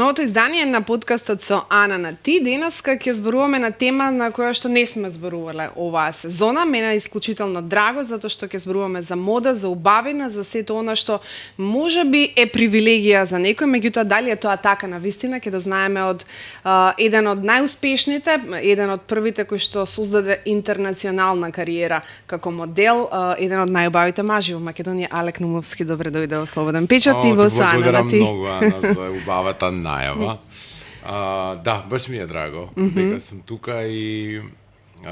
новото издание на подкастот со Ана на Ти. Денеска ќе зборуваме на тема на која што не сме зборувале оваа сезона. Мене е исклучително драго затоа што ќе зборуваме за мода, за убавина, за сето она што можеби е привилегија за некој, меѓутоа дали е тоа така навистина ќе дознаеме од еден од најуспешните, еден од првите кој што создаде интернационална кариера како модел, еден од најубавите мажи во Македонија, Алек Нумовски. Добре дојде во Слободен печат и во Ана на Ти. Многу, Ана, за убавата најава. Да, баш ми е драго дека сум тука и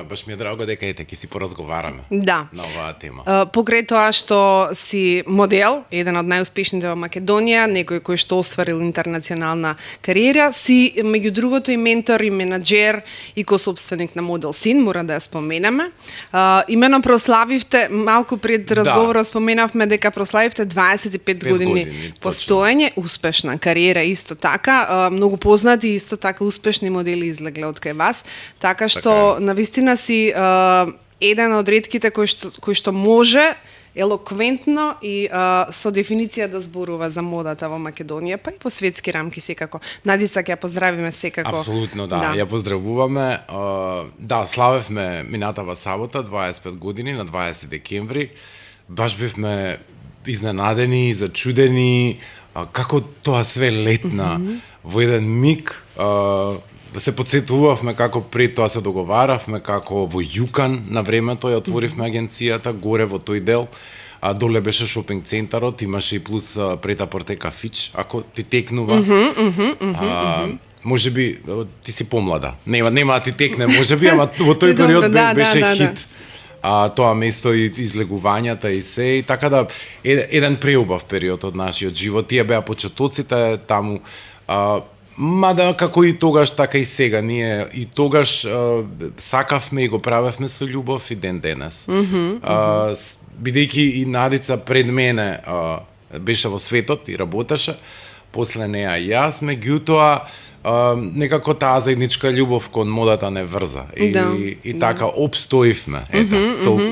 баш ми е драго дека ќе си поразговараме на оваа тема. Покрај тоа што си модел, еден од најуспешните во Македонија, некој кој што остварил интернационална кариера, си меѓу другото и ментор, и менаџер, и косопственик на Модел Син, мора да ја споменаме. Имено прославивте, малку пред разговорот споменавме дека прославивте 25 години постоење, успешна кариера исто така, многу познати исто така успешни модели излегле од кај вас, така што навистина си еден од ретките кој што може елоквентно и со дефиниција да зборува за модата во Македонија, па и во светски рамки секако. Надиса ќе ја поздравиме секако. Апсолутно, да. Ја поздравуваме. Да, славевме минатава сабота, 25 години, на 20 декември. Баш бевме изненадени, зачудени, како тоа све летна во еден миг. Се подсетувавме како пред тоа се договаравме, како во Јукан на времето ја отворивме агенцијата, горе во тој дел. Доле беше шопинг центарот, имаше и плюс прет-а-портека Фич, ако ти текнува. Можеби ти си помлада. Нема да ти текне, можеби, ама во тој период беше хит. Тоа место и излегувањата и се, и така да еден преубав период од нашиот живот. Тие беа почетоците таму. Мада како и тогаш, така и сега, ние и тогаш сакавме и го правевме со љубов и ден денес. Бидејќи и Надица пред мене беше во светот и работеше, после неа јас, меѓутоа некако таа заедничка љубов кон модата не врза. И така обстоивме,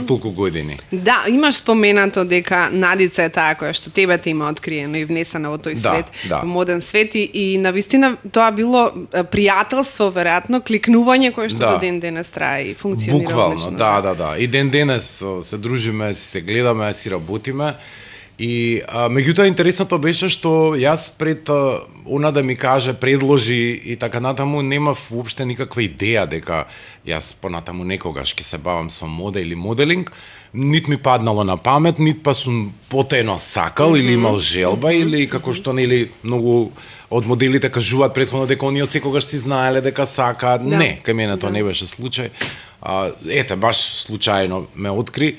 толку години. Да, имаш споменато дека Надица е таа која што тебе те има откриено и внесена во тој свет, во моден свет, и навистина тоа било пријателство, веројатно, кликнување кое што до ден денес трае и функционира одлично. Буквално, да. И ден денес се дружиме, се гледаме, си работиме. И меѓутоа интересното беше што јас пред она да ми каже, предложи и така натаму, немав уопште никаква идеја дека јас понатаму некогаш ќе се бавам со мода или моделинг. Нит ми паднало на памет, нит па сум потајно сакал или имал желба, или како што нели многу од моделите кажуваат претходно дека оние од секогаш си знаеле дека сакаат. Не, кај мене тоа не беше случај. Ете, баш случајно ме откри.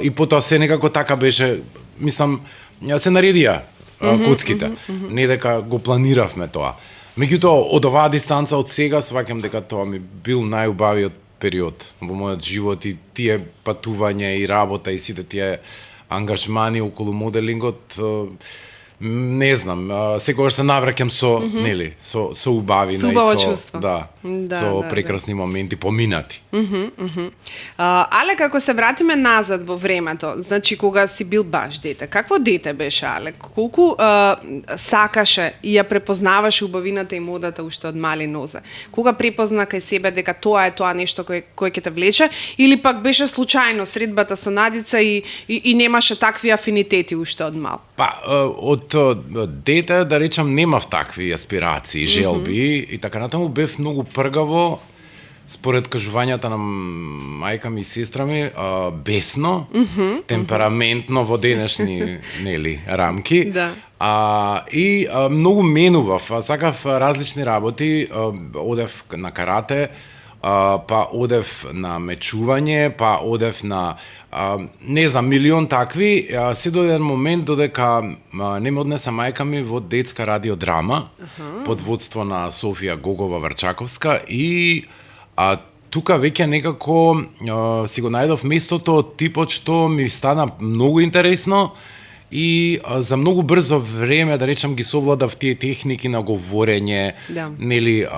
И потоа се некако така беше, мислам, се наредија коцките, не дека го планиравме тоа. Меѓутоа, од оваа дистанца од сега, сваќам дека тоа ми бил најубавиот период во мојот живот, и тие патувања и работа и сите тие ангажмани околу моделингот, не знам, секогаш се навраќам со, нели, со убавина, со убаво чувство. Со прекрасни моменти поминати. Але како се вратиме назад во времето, значи кога си бил баш дете, какво дете беше Алек? Колку сакаше и ја препознаваше убавината и модата уште од мали нозе? Кога препозна кај себе дека тоа е тоа нешто кој ќе те влече, или пак беше случајно средбата со Надица и немаше такви афинитети уште од мал? Па, од дете, да речам, немав такви аспирации, желби, и така натаму бев многу пргаво, според кажувањата на мајка ми и сестра ми, бесно, темпераментно во денешни, нели, рамки. И многу менував, сакав различни работи, одев на карате, па одев на мечување, па одев на не знам, милион такви, се до еден момент додека не ме однеса мајка ми во детска радиодрама под водство на Софија Гогова Врчаковска, и тука веќе некако си го најдов местото, типот што ми стана многу интересно, и за многу брзо време, да речам, ги совладав тие техники на говорење, нели,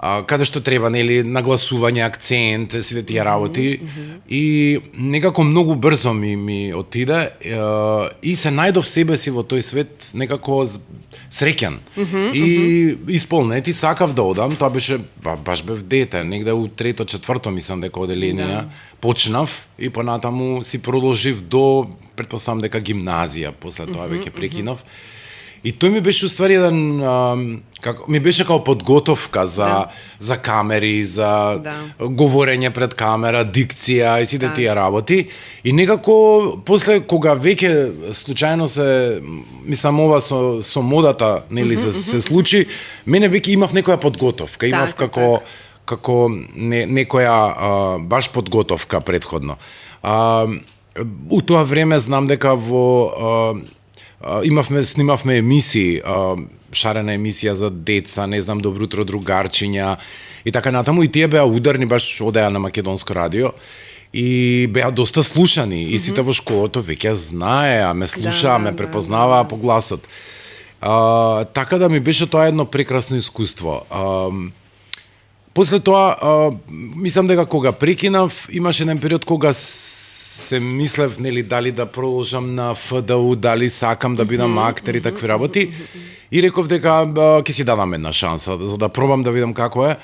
каде што треба, нели, нагласување, акцент, сите тие работи. И некако многу брзо ми отиде и се најдов себе си во тој свет некако среќен. И исполнет и сакав да одам, тоа беше, баш бев дете, негде у трето, четврто, мислам дека оделение, почнав и понатаму си продолжив до, предпоставам дека гимназија, после тоа веќе прекинав. И тој ми беше уствари еден, ми беше као подготовка за камери, за говорење пред камера, дикција и сите тие работи. И некако, после кога веќе случајно се, мислам ова со модата, нели, се случи, мене веќе имав некоја подготовка, имав како некоја баш подготовка предходно. У тоа време знам дека снимавме емисии, шарена емисија за деца, не знам, Добро утро другарчиња и така натаму, и тие беа ударни, баш одеа на Македонско радио и беа доста слушани и сите во школото веќе знаеа, ме слушаа, ме препознаваа по гласот. Така да ми беше тоа едно прекрасно искуство. После тоа, мислам дека кога прекинав, имаше еден период кога се мислев, нели, дали да продолжам на ФДУ, дали сакам да бидам актер и такви работи. И реков дека ќе си дадам една шанса, за да пробам да видам како е.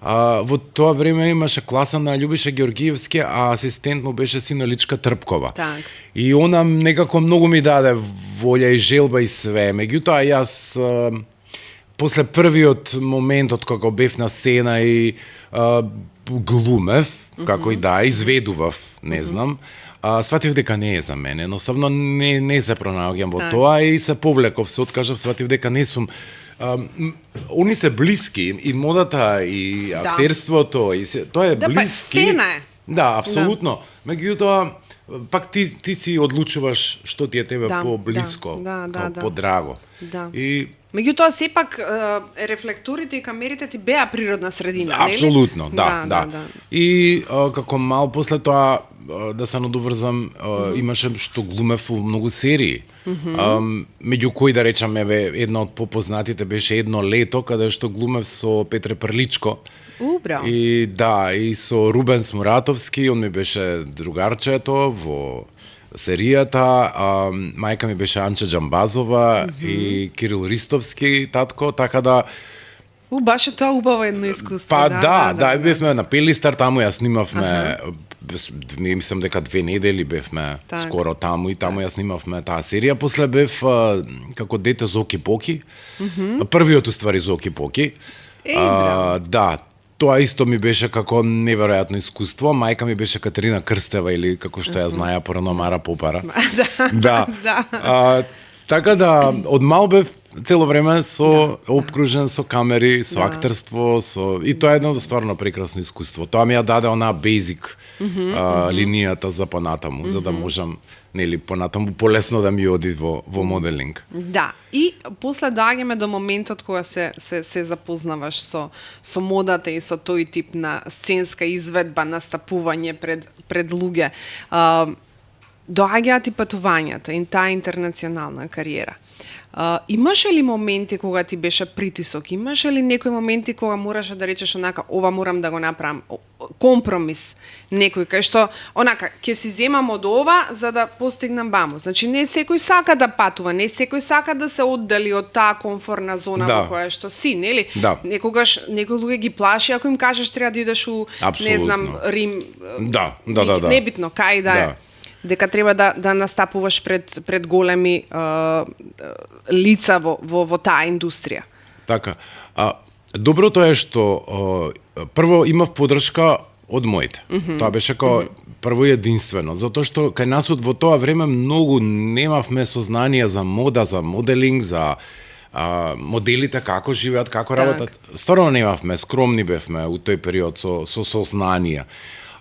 Во тоа време имаше класа на Љубиша Георгиевски, а асистент му беше Синоличка Трпкова. Так. И она некако многу ми даде волја и желба и све. Меѓутоа, јас после првиот моментот кога бев на сцена и глумев, како и да, изведував, не знам, сватив дека не е за мене, едноставно не се пронаоѓам во тоа и се повлеков, се откажав, сватив дека не сум. Они се блиски, и модата, и актерството, и тоа е блиски. Сцена е. Да, апсолутно. Меѓутоа, пак ти си одлучуваш што ти е тебе по-блиско, по-драго. И меѓутоа сепак рефлекторите и камерите ти беа природна средина, нели? Апсолутно, да. И како мал после тоа да се надоврзам, имаше што глумев во многу серии. Меѓу кои да речам, една од попознатите беше Едно лето, каде што глумев со Петре Прличко. Браво. И и со Рубен Смуратовски, он ми беше другарчето во серијата, мајка ми беше Анча Џамбазова и Кирил Ристовски, татко, така да баш тоа убаво едно искуство. Да, бевме на Пелистар, таму ја снимавме, мислам дека 2 недели бевме скоро таму и таму ја снимавме таа серија. После бев како дете Зоки Поки, првиот уствари Зоки Поки. Да, тоа исто ми беше како неверојатно искуство. Мајка ми беше Катерина Крстева, или како што ја знаја порано Мара Попара. Да. Така да, од мал бев цело време обкружен со камери, со актерство, и тоа е едно стварно прекрасно искуство. Тоа ми ја даде онаа бейзик линијата за понатаму, за да можам, нели, понатаму полесно да ми оди во моделинг. Да, и после доаѓаме до моментот кога се запознаваш со модата и со тој тип на сценска изведба, настапување пред луѓе. Доаѓаат и патувањата, и таа интернационална кариера. Имаше ли моменти кога ти беше притисок? Имаше ли некои моменти кога мораше да речеш онака, ова морам да го направам, компромис некој кај што онака ќе си земам од ова за да постигнам баму. Значи не секој сака да патува, не секој сака да се оддали од таа комфортна зона во која што си, нели? Некогаш некои луѓе ги плаши ако им кажеш треба да идеш у не знам Рим. Да. Небитно кај да е. Дека треба да настапуваш пред големи лица во таа индустрија. Така. Доброто е што прво имав поддршка од моите. Тоа беше како прво единствено, затоа што кај нас во тоа време многу немавме сознание за мода, за моделинг, за моделите како живеат, како работат. Стварно немавме, скромни бевме у тој период со сознание.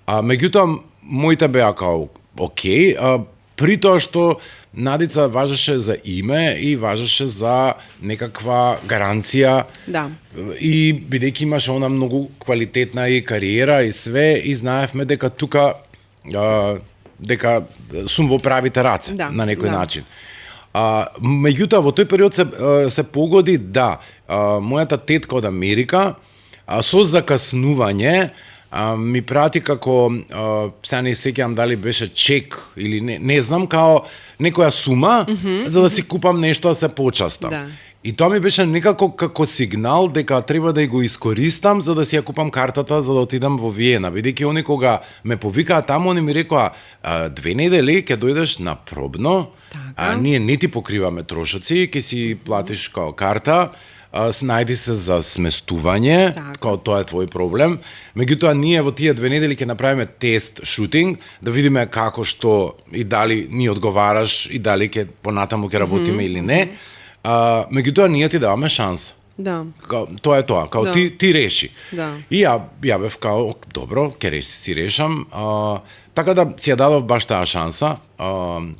Меѓутоа моите беа као окей, при тоа што Надица важеше за име и важеше за некаква гаранција. Да. И бидејќи имаше она многу квалитетна и кариера и све, и знаевме дека тука дека сум во правите раце на некој начин. Меѓутоа во тој период се погоди мојата тетка од Америка со закаснување ми прати како, сега не сеќавам дали беше чек или не знам, као некоја сума за да си купам нешто да се почастам. Да. И тоа ми беше некако како сигнал дека треба да го искористам за да си ја купам картата за да отидам во Виена, бидејќи они кога ме повикаа таму, они ми рекоа 2 недели ќе дојдеш на пробно, ние не ти покриваме трошоци, ќе си платиш као карта, снајди се за сместување, као тоа е твој проблем. Меѓутоа, ние во тие 2 недели ќе направиме тест шутинг, да видиме како што и дали ни одговараш и дали ќе понатаму ќе работиме или не. Меѓутоа, ние ти даваме шанс. Да. Тоа е тоа, као ти реши. Да. И ја бев као, добро, ќе си решам. Така да си ја дадов баш таа шанса.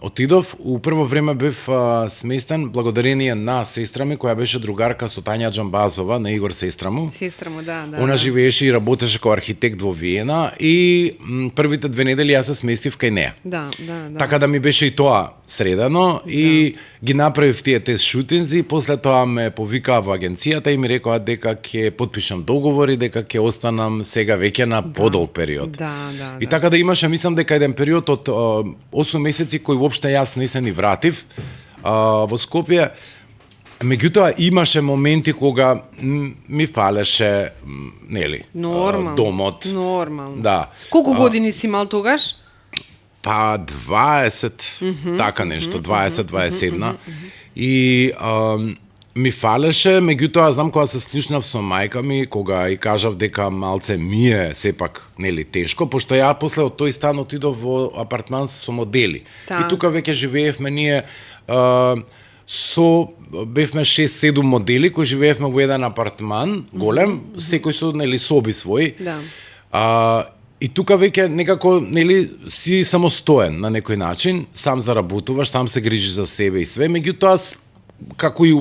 Отидов, у прво време бев сместен благодарение на сестра ми, која беше другарка со Тања Џамбазова, на Игор сестра му. Сестра му, да. Она живееше и работеше како архитект во Виена и првите 2 недели јас се сместив кај неа. Да. Така да ми беше и тоа средано и ги направив тие тест шутинзи, после тоа ме повикаа во агенцијата и ми рекоа дека ќе потпишам договори, дека ќе останам сега веќе на подолг период. И така да имаше, мислам дека еден период од 8 месеци кој воопшто јас не се ни вратив во Скопје. Меѓутоа имаше моменти кога ми фалеше, нели, домот. Нормално. Да. Колку години си имал тогаш? Па 20, така нешто, 20-27. И ми фалеше, меѓутоа знам кога се слушнав со мајка ми, кога и кажав дека малце ми е сепак, нели, тешко, пошто ја после од тој стан отидов во апартман со модели. И тука веќе живеевме ние бевме 6-7 модели кои живеевме во еден апартман, голем, секој со, нели, соби своји. И тука веќе некако, нели, си самостоен на некој начин, сам заработуваш, сам се грижиш за себе и све, меѓутоа како и,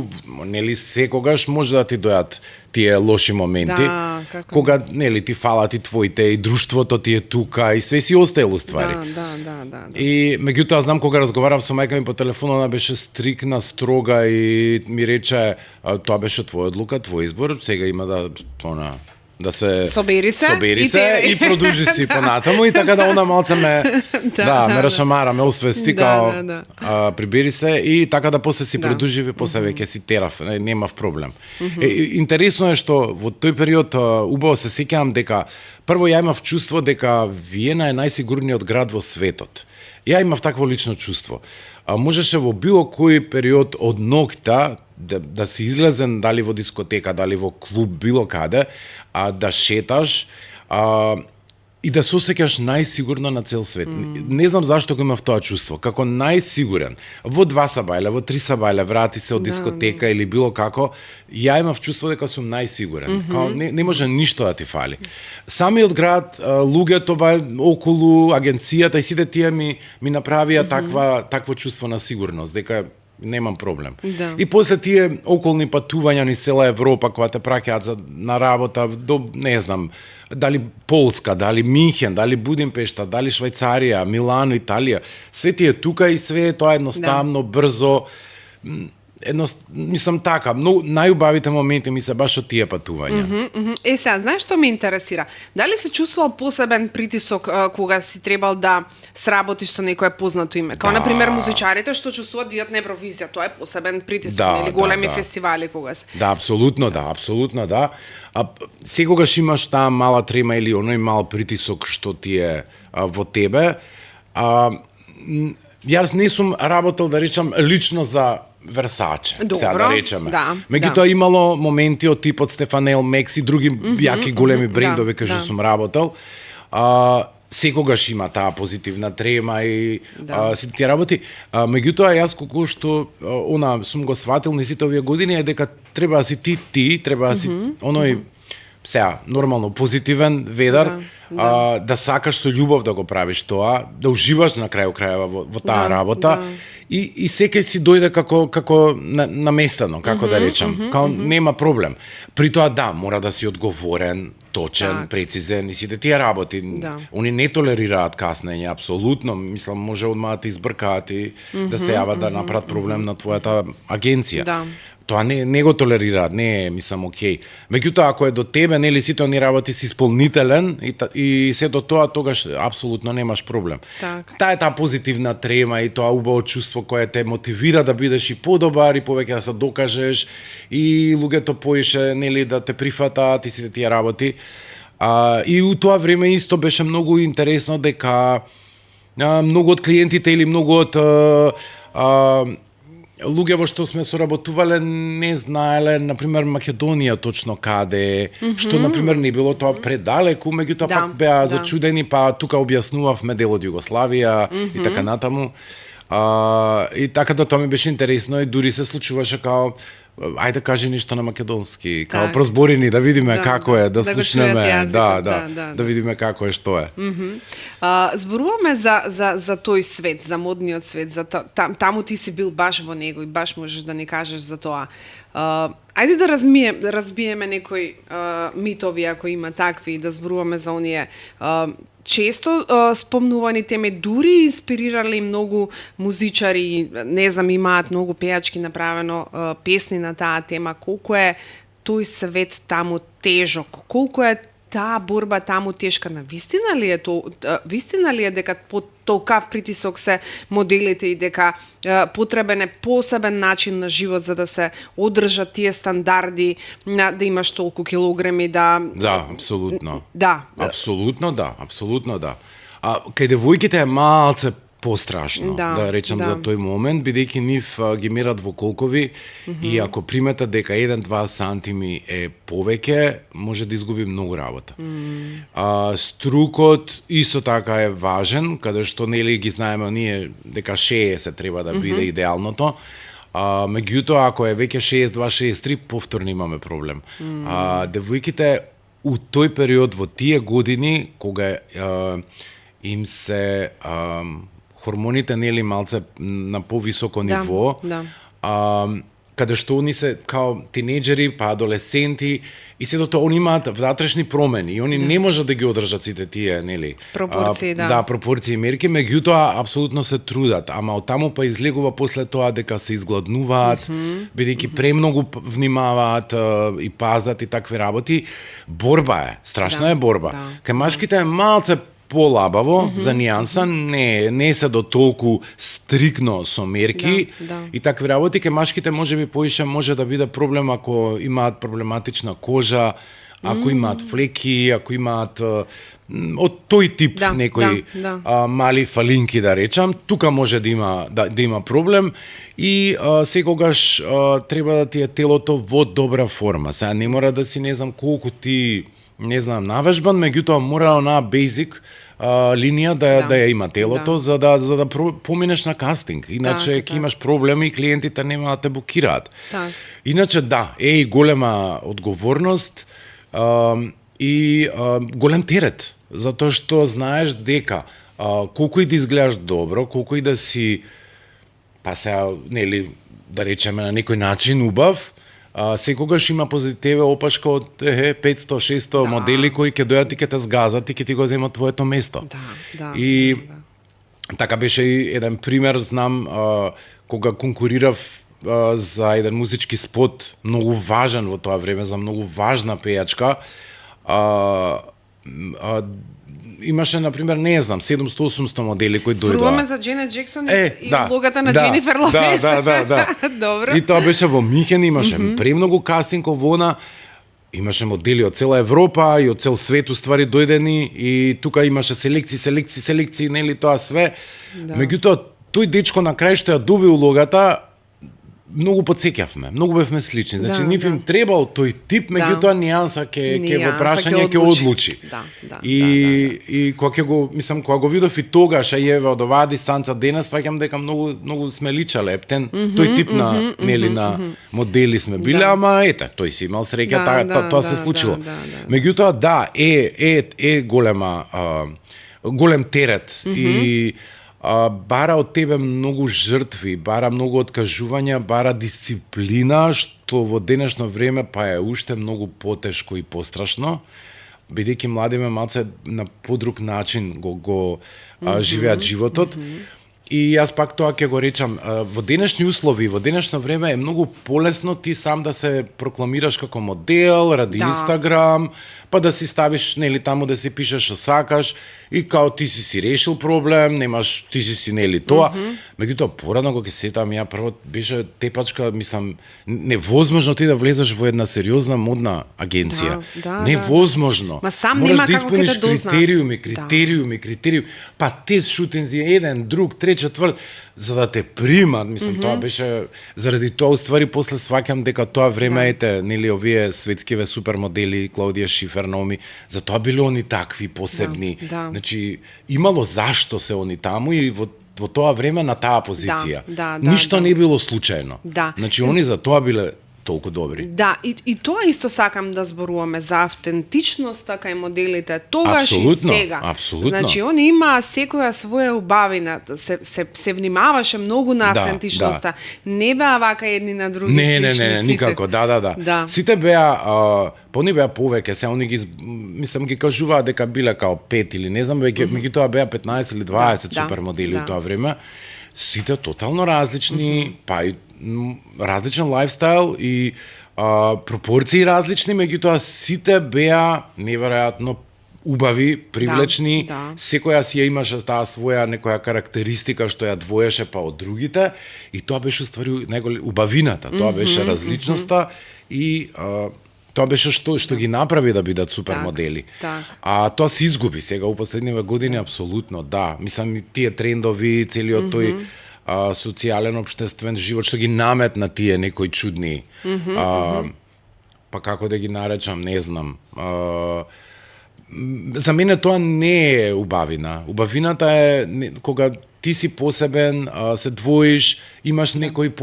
нели, секогаш може да ти дојат тие лоши моменти, кога, нели, ти фалат и твоите, и друштвото ти е тука, и све си остаело ствари. Да. И меѓутоа знам кога разговарав со мајка ми по телефон, она беше стрикна, строга и ми рече, тоа беше твоја одлука, твој избор, сега има да се собери се и продолжи си понатаму и така да она малце ме ме рашамара, ме освести као прибери се и така да после си продолжи, после веќе си терав, немав проблем. Интересно е што во тој период убаво се сеќавам дека прво ја имав чувство дека Виена е најсигурниот град во светот. Ја имав такво лично чувство. Можеше во било кој период од ноќта да си излезен, дали во дискотека, дали во клуб, било каде, да шеташ и да се осеќаш најсигурно на цел свет. Не знам зашто го имав тоа чувство, како најсигурен. Во 2 сабајле, во 3 сабајле, врати се од дискотека или било како, ја имав чувство дека сум најсигурен. Као не може ништо да ти фали. Самиот град, луѓето околу агенцијата и сите тие ми направија такво чувство на сигурност, дека немам проблем. И после тие околни патувања низ цела Европа, кога те праќаат на работа до, не знам, дали Полска, дали Минхен, дали Будимпешта, дали Швајцарија, Милано, Италија, све тие тука и све тоа едноставно, брзо, мислам така, но најубавите моменти ми се баш од тие патувања. Сега, знаеш што ме интересира? Дали се чувствувал посебен притисок кога си требал да сработиш со некое познато име? Као, например, музичарите што чувствуваат да идат на Евровизија, тоа е посебен притисок, нели, големи фестивали кога се. Да, апсолутно да. Секогаш имаш таа мала трема или оној мал притисок што ти е во тебе. Јас не сум работел, да речам, лично за Версаче, сега да речеме. Меѓутоа имало моменти од типот Стефанел Мекс и други јаки големи брендови кај што сум работел. Секогаш има таа позитивна трема и сите тие работи. Меѓутоа јас колку што сум го сватил низ сите овие години е дека треба да си ти, треба да си оној сега нормално позитивен, ведар, да сакаш со љубов да го правиш тоа, да уживаш на крај крајава во таа работа. И секој си дојде како наместено, како да речам, као нема проблем. При тоа мора да си одговорен, точен, прецизен и сите тие работи. Они не толерираат каснење, апсолутно, мислам може одма да те избркаат и да се јават да направат проблем на твојата агенција. тоа не го толерираат, не е, мислам, окей. Меѓутоа, ако е до тебе, нели, сите они работи си исполнителен и се до тоа, тогаш апсолутно немаш проблем. Так. Таа е таа позитивна трема и тоа убаво чувство кое те мотивира да бидеш и подобар и повеќе да се докажеш и луѓето поише, нели, да те прифатаат и сите тие работи. И у тоа време исто беше многу интересно дека многу од клиентите или многу од луѓе во што сме соработувале не знаеле, например, Македонија точно каде, што, например, не било тоа предалеку, меѓутоа пак беа зачудени, па тука објаснувавме дел од Југославија и така натаму. И така да тоа ми беше интересно и дури се случуваше као ајде кажи нешто на македонски, као прозбори ни да видиме како е, да слушнеме, да видиме како е, што е. Зборуваме за тој свет, за модниот свет, за таму ти си бил баш во него и баш можеш да ни кажеш за тоа. Ајде да разбиеме некои митови, ако има такви, да зборуваме за оние често спомнувани теме, дури инспирирали многу музичари, не знам, имаат многу пејачки направено песни на таа тема. Колку е тој свет таму тежок, колку е таа борба таму тешка, вистина ли е дека под толкав притисок се моделите и дека потребен е посебен начин на живот за да се одржат тие стандарди, да имаш толку килограми, да... Да, апсолутно. Да. Апсолутно да. Кај девојките е малце пострашно, да речам за тој момент, бидејќи нив ги мерат во колкови и ако приметат дека 1-2 сантими е повеќе, може да изгуби многу работа. Струкот исто така е важен, каде што нели ги знаеме оние дека 60 треба да биде идеалното. Меѓутоа, ако е веќе 62-63, повторно имаме проблем. Девојките у тој период, во тие години, кога им се хормоните нели малце на повисоко ниво, каде што они се као тинеџери, па адолесценти и сето тоа они имаат внатрешни промени и они не можат да ги одржат сите тие нели пропорции, пропорции и мерки, меѓутоа апсолутно се трудат, ама од таму па излегува после тоа дека се изгладнуваат, бидејќи премногу внимаваат и пазат и такви работи. Борба е, страшна е борба. Кај машките е малце полабаво, за нијанса, не се до толку стрикно со мерки и такви работи. Ке машките можеби поише може да биде проблем ако имаат проблематична кожа, ако имаат флеки, ако имаат од тој тип некои мали фалинки, да речам, тука може да има проблем и секогаш треба да ти е телото во добра форма. Сега не мора да си не знам колку ти навежбан, меѓутоа мора онаа basic линија да ја има телото за да поминеш на кастинг. Иначе ќе имаш проблеми и клиентите нема да те букираат. Иначе е и голема одговорност и голем терет, затоа што знаеш дека колку и да изгледаш добро, колку и да си па сега нели да речеме на некој начин убав, секогаш има пози тебе опашка од 500-600 модели кои ќе дојдат и ќе те згазат и ќе ти го земат твоето место. Така беше и еден пример, знам, кога конкурирав за еден музички спот, многу важен во тоа време, за многу важна пејачка, имаше, например, не знам, 700-800 модели кои дојдоа. Зборуваме за Дженет Джексон и улогата на Дженифер Лопес. Добро. И тоа беше во Михен, имаше премногу кастингов во она, имаше модели од цела Европа и од цел свет уствари дојдени и тука имаше селекции, нели тоа све. Меѓутоа, тој дечко на крај што ја доби улогата, многу потсеќавме, многу бевме слични. Значи, нив им требал тој тип, меѓутоа нијанса ќе во прашање ќе одлучи. И кога ќе го, мислам, кога го видов и тогаш, еве од оваа дистанца денес, сваќам дека многу сме личале, ептен, тој тип на нели на модели сме биле, ама ете, тој си имал среќа, тоа се случило. Меѓутоа е голем терет и бара од тебе многу жртви, бара многу откажувања, бара дисциплина, што во денешно време па е уште многу потешко и пострашно, бидејќи младиме малце на подруг начин го живеат животот. И јас пак тоа ќе го речам, во денешни услови, во денешно време е многу полесно ти сам да се прокламираш како модел, ради Инстаграм, па да си ставиш, нели, таму да си пишеш што сакаш и као ти си решил проблем, немаш, ти си нели тоа. Меѓутоа порано кога ќе сетам ја прво беше тепачка, мислам, невозможно ти да влезеш во една сериозна модна агенција. Невозможно. Ма сам мораш нема да како ќе те дознат. Критериуми, па тест шутинзи еден, друг, трет, четврт, за да те примат, мислам, тоа беше заради тоа уствари после сваќам дека тоа време ете, нели, овие светскиве супермодели Клаудија Шифер, Наоми, за тоа биле они такви посебни. Значи имало зашто се они таму и во тоа време на таа позиција. Ништо не било случајно. Значи они за тоа биле толку добри. Да, и тоа исто сакам да зборуваме за автентичноста кај моделите, тогаш абсолютно, и сега. Абсолютно. Значи, они има секоја своја убавина, се внимаваше многу на автентичноста. Не беа вака едни на други слични. Не, никако, да. Сите беа, они беа повеќе, се они ги, мислам, ги кажуваа дека биле као 5 или не знам, меѓутоа беа 15 или 20 супермодели у тоа време. Сите тотално различни, па и различен лајфстайл и пропорции различни, меѓутоа сите беа неверојатно убави, привлечни, секоја си ја имаше таа своја некоја карактеристика што ја двоеше па од другите и тоа беше уствари убавината, тоа беше различноста и тоа беше што ги направи да бидат супермодели. А тоа се изгуби сега у последниве години апсолутно, да. Мислам и тие трендови, целиот тој социјален општествен живот што ги наметна тие некои чудни па како да ги наречам, не знам. За мене тоа не е убавина. Убавината е кога ти си посебен, се двоиш, имаш некој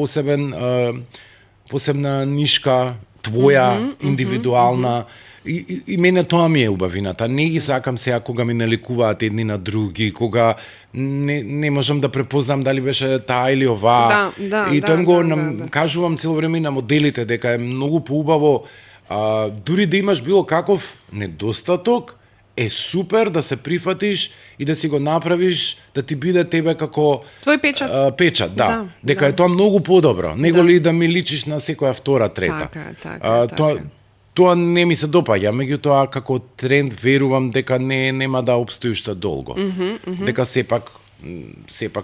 посебна нишка твоја, индивидуална. И мене тоа ми е убавината. Не ги сакам сега кога ми наликуваат едни на други, кога не можам да препознам дали беше таа или оваа. И тоа го кажувам цело време на моделите дека е многу поубаво дури да имаш било каков недостаток, е супер да се прифатиш и да си го направиш да ти биде тебе како твој печат. Печат, да. Дека е тоа многу подобро, него ли да ми личиш на секоја втора, трета. Така. Тоа не ми се допаѓа, меѓутоа како тренд верувам дека нема да обстои уште долго. Дека сепак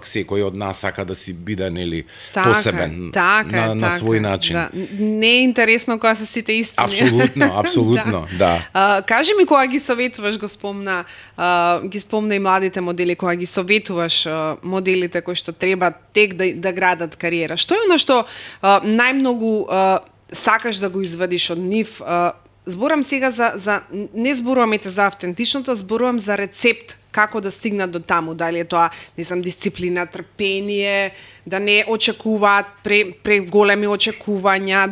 секој од нас сака да си биде нели посебен на свој начин. Не е интересно кога се сите истини. Апсолутно, да. Кажи ми кога ги советуваш, ги спомна и младите модели, кога ги советуваш моделите кои што треба тек да градат кариера. Што е она што најмногу сакаш да го извадиш од нив? Зборам сега не зборуваме за автентичното, зборувам за рецепт како да стигнат до таму, дали е тоа, не знам, дисциплина, трпение, да не очекуваат преголеми очекувања,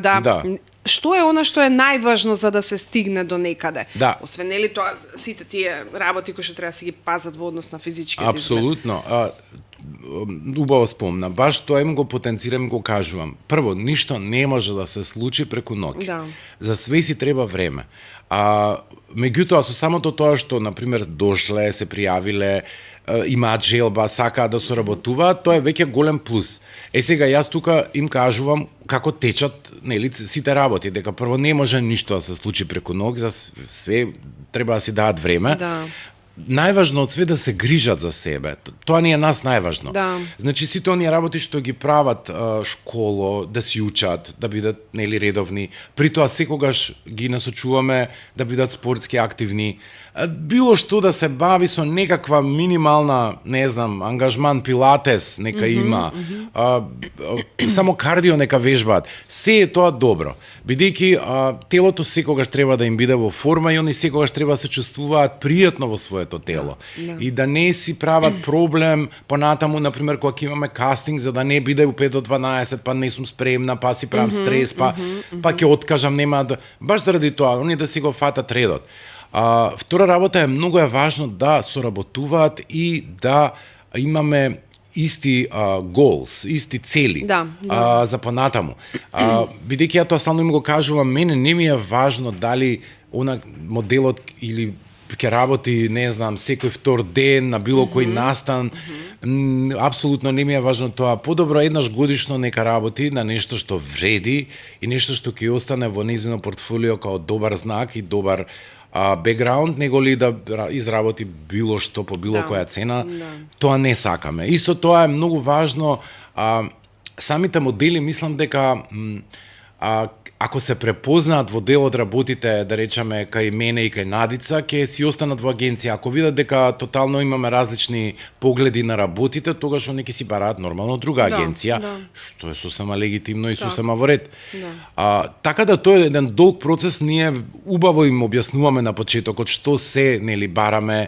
Што е она што е најважно за да се стигне до некаде? Освен нели тоа сите тие работи кои што треба да си ги пазат во однос на физичкиот изглед. Апсолутно. Убаво спомна, баш тоа им го потенцирам, го кажувам. Прво, ништо не може да се случи преку ноќ. За све си треба време. Меѓутоа, со самото тоа што, например, дошле, се пријавиле, имаат желба, сакаат да соработуваат, тоа е веќе голем плюс. Сега јас тука им кажувам како течат, нели, сите работи, дека прво не може ништо да се случи преку ноќ, за све треба да си дадат време. Најважно од све да се грижат за себе. Тоа ни е нас најважно. Значи сите оние работи што ги прават школо, да си учат, да бидат нели редовни, при тоа секогаш ги насочуваме да бидат спортски активни. Било што да се бави со некаква минимална, не знам, ангажман пилатес нека има. Само кардио нека вежбаат. Се е тоа добро. Бидејќи телото секогаш треба да им биде во форма и они секогаш треба да се чувствуваат пријатно во своето тело. И да не си прават проблем понатаму, например, кога ќе имаме кастинг за да не биде у 5 до 12, па не сум спремна, па си правам стрес, па ќе откажам, нема да... Баш заради тоа, они да си го фатат редот. Втора работа е многу важно да соработуваат и да имаме исти goals, исти цели за понатаму. Бидејќи ја тоа стално им го кажувам, мене не ми е важно дали она моделот или ќе работи, не знам, секој втор ден на било кој настан. Апсолутно не ми е важно тоа. Подобро еднаш годишно нека работи на нешто што вреди и нешто што ќе остане во незино портфолио као добар знак и добар бекграунд, него ли да изработи било што по било која цена. Тоа не сакаме. Исто тоа е многу важно. Самите модели, мислам дека ако се препознаат во дел од работите, да речеме, кај мене и кај Надица, ќе си останат во агенција. Ако видат дека тотално имаме различни погледи на работите, тогаш они ќе си бараат нормално друга агенција, што е сосема легитимно и сосема во ред. Така да тоа е еден долг процес, ние убаво им објаснуваме на почетокот што се, нели, бараме,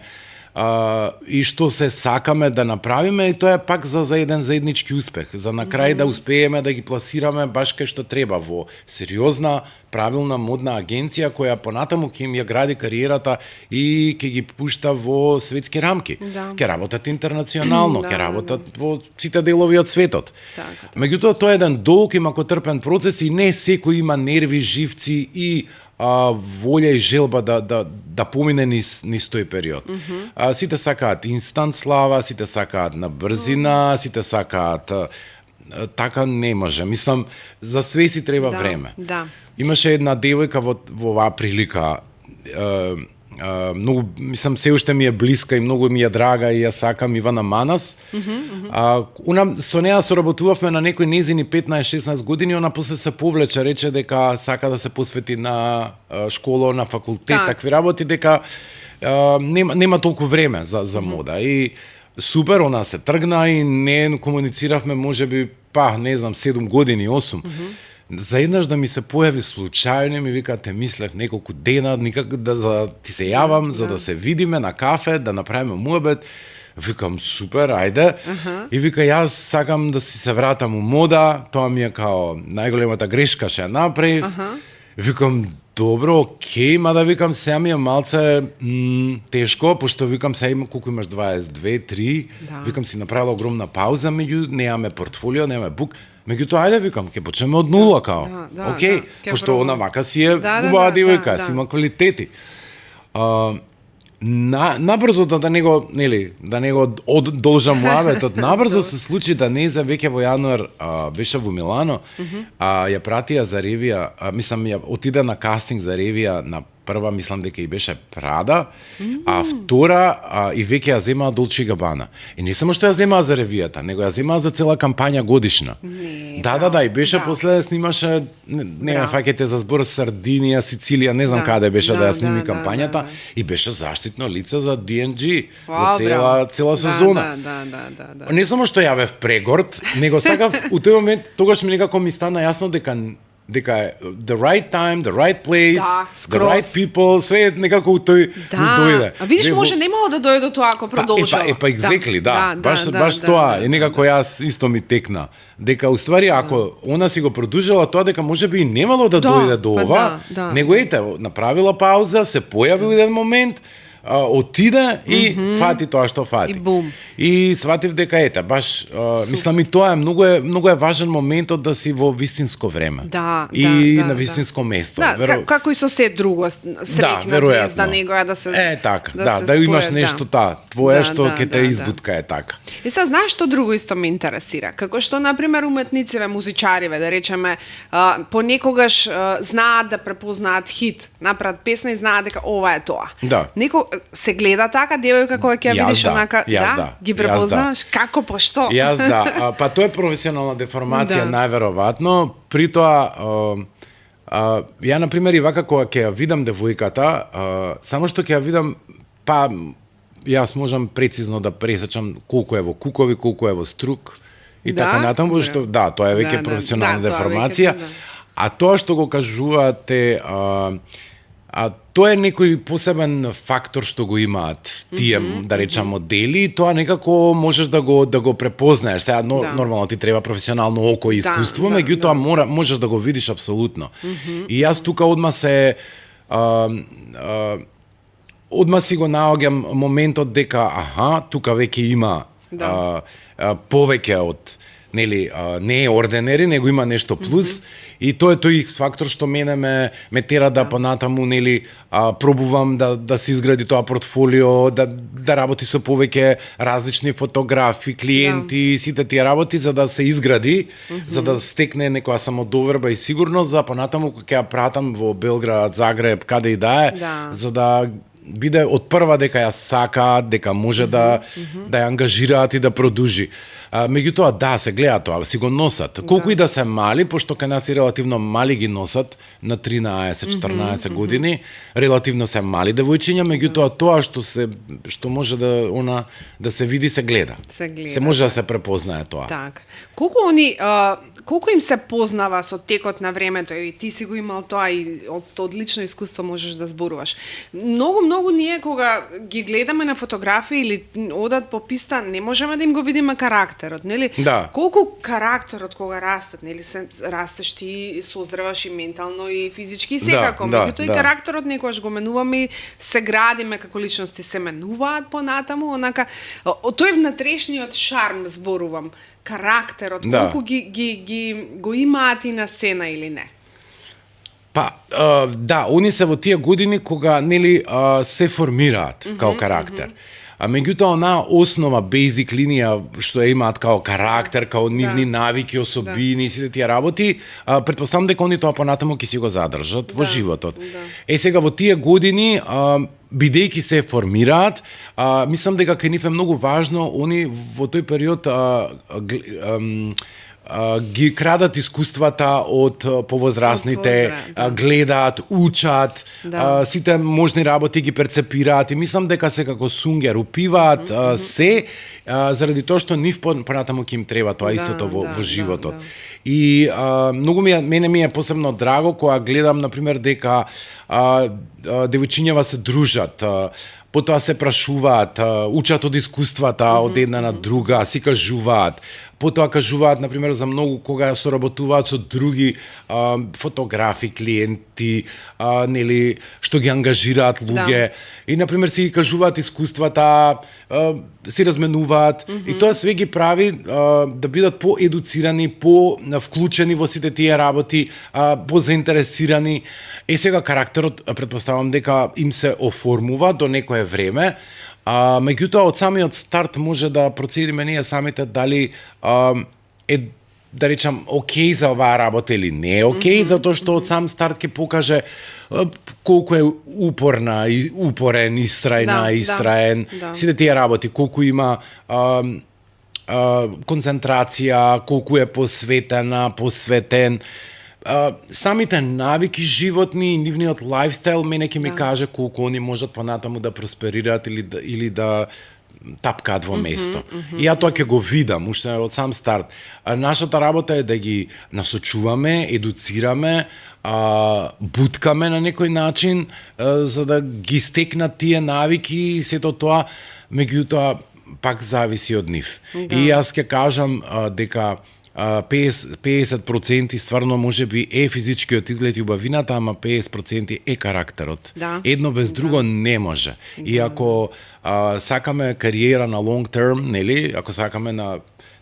и што се сакаме да направиме, и тоа е пак за еден заеднички успех, за на крај да успееме да ги пласираме баш кај што треба, во сериозна, правилна, модна агенција која понатаму ќе им ја гради кариерата и ќе ги пушта во светски рамки. Ќе работат интернационално, ќе работат во сите делови од светот. Меѓутоа, тоа е еден долг и макотрпен процес и не секој има нерви, живци и волја и желба да помине низ тој период. Сите сакаат инстант слава, сите сакаат на брзина, сите сакаат така не може. Мислам, за све си треба време. Имаше една девојка во оваа прилика, многу, мислам, се уште ми е блиска и многу ми е драга и ја сакам, Ивана Манас. Со неа соработувавме на некои незини 15-16 години, она после се повлече, рече дека сака да се посвети на школа, на факултет, такви работи, дека нема толку време за мода. И супер, она се тргна и не комунициравме, можеби, не знам, 7 години, 8. Заеднаш да ми се појави случајно, ми вика, те мислев неколку дена, никак да ти се јавам, за да се видиме на кафе, да направиме муабет. Викам, супер, ајде. И вика, јас сакам да си се вратам у мода, тоа ми е као најголемата грешка што ја направив. Викам, добро, окей, мада викам, сега ми е малце тешко, пошто викам, сега има колку имаш 22, 3, викам, си направила огромна пауза, меѓу немаме портфолио, немаме бук. Меѓутоа, ајде, викам, ќе почнеме од нула, као. Окей, пошто она вака си е убава девојка, си има квалитети. Набрзо да не го, нели, да не го одолжам муабетот, набрзо се случи да Неза веќе во јануар беше во Милано, ја пратија за ревија, мислам, ја отиде на кастинг за ревија на прва, мислам дека и беше Прада, а втора и веќе ја земаа Долче и Габана. И не само што ја земаа за ревијата, него ја земаа за цела кампања годишна. Да, и беше после снимаше, нема фаќате за збор, Сардинија, Сицилија, не знам каде беше да ја сними кампањата, и беше заштитно лице за D&G, за цела сезона. Не само што ја бев прегорд, него сакав, у тој момент, тогаш ми некако ми стана јасно дека е the right time, the right place, the right people, све некако у тој ми дојде. А видиш, може немало да дојде до тоа ако продолжува. Exactly, баш тоа, е некако јас исто ми текна. Дека уствари ако она си го продолжила тоа, дека можеби и немало да дојде до ова, него ете, направила пауза, се појави во еден момент, отиде и фати тоа што фати. И сватив дека ете, баш, мислам, и тоа е многу е важен моментот да си во вистинско време. И на вистинско место. Како и со се друго, среќна звезда, него е да се така, да имаш нешто твое што ќе те избутка е така. И сега знаеш што друго исто ме интересира? Како што например уметнициве, музичариве, да речеме, понекогаш знаат да препознаат хит, направат песна и знаат дека ова е тоа. Се гледа така девојка која ќе ја видиш онака, ги препознаваш, како, по што? Јас па тоа е професионална деформација најверојатно, при тоа ја на пример и вака кога ќе ја видам девојката, само што ќе ја видам, јас можам прецизно да пресечам колку е во кукови, колку е во струк и така натаму, што тоа е веќе професионална деформација, а тоа што го кажувате тоа е некој посебен фактор што го имаат тие, да речам, модели, и тоа некако можеш да го препознаеш. Сега нормално ти треба професионално око и искуство, меѓутоа можеш да го видиш апсолутно. И јас тука одма си го наоѓам моментот дека тука веќе има повеќе од нели не е ординери, него има нешто плюс и тоа е тој X фактор што мене ме тера да понатаму нели пробувам да се изгради тоа портфолио, да работи со повеќе различни фотографи, клиенти, сите тие работи за да се изгради, за да стекне некоја самодоверба и сигурност за понатаму кога ќе ја пратам во Белград, Загреб, каде и да е, за да биде од прва дека ја сака, дека може да ја ангажираат и да продужи. Меѓутоа, да, се гледа тоа, си го носат. Колку и да се мали, пошто кај нас и релативно мали ги носат, на 13-14 години, релативно се мали девојчиња, меѓутоа тоа што може да се види, се гледа. Се може да се препознае тоа. Так. Колку им се познава со текот на времето, и ти си го имал тоа и од лично искуство можеш да зборуваш. Многу ние кога ги гледаме на фотографии или одат по писта, не можеме да им го видиме карактерот, нели? Да. Колку карактерот кога растат, нели, растеш ти, создраваш и ментално и физички и секако, меѓутоа и карактерот некогаш го менуваме и се градиме како личности, се менуваат понатаму, онака тој внатрешниот шарм зборувам. Карактерот, колку ги го имаат и на сцена или не? Па, да, они се во тие години кога нели се формираат као карактер. А меѓутоа онаа основа, basic линија што ја имаат као карактер, као нивни навики, особини, сите тие работи, претпоставам дека они тоа понатаму ќе си го задржат во животот. Сега во тие години бидејќи се формираат, мислам дека кај нив е многу важно они во тој период ги крадат искуствата од повозрасните, гледаат, учат, сите можни работи ги перцепираат и мислам дека се како сунгер упиваат се заради тоа што нив понатаму ќе им треба тоа истото во животот. И мене ми е посебно драго кога гледам на пример дека девојчињава се дружат, потоа се прашуваат, учат од искуствата од една на друга, си кажуваат, потоа кажуваат, например, за многу кога соработуваат со други фотографи, клиенти, нели, што ги ангажираат луѓе, и, например, си ги кажуваат искуствата, си разменуваат, и тоа све ги прави да бидат поедуцирани, по-вклучени во сите тие работи, по-заинтересирани. Сега карактерот, предпоставам дека им се оформува до некое време, меѓутоа од самиот старт може да процедиме ние самите дали е, да речам, окей за оваа работа или не е окей, затоа што од сам старт ќе покаже колку е упорен, истраен, сите тие работи, колку има концентрација, колку е посветен, самите навики животни и нивниот лајфстайл мене ќе ми каже колку они можат понатаму да просперираат или да тапкаат во место. И ја тоа ќе го видам уште од сам старт. Нашата работа е да ги насочуваме, едуцираме, буткаме на некој начин за да ги стекнат тие навики и сето тоа, меѓутоа пак зависи од нив. И јас ќе кажам дека 50% стварно можеби е физичкиот изглед и убавината, ама 50% е карактерот. Едно без друго не може. И ако сакаме кариера на long term, нели, ако сакаме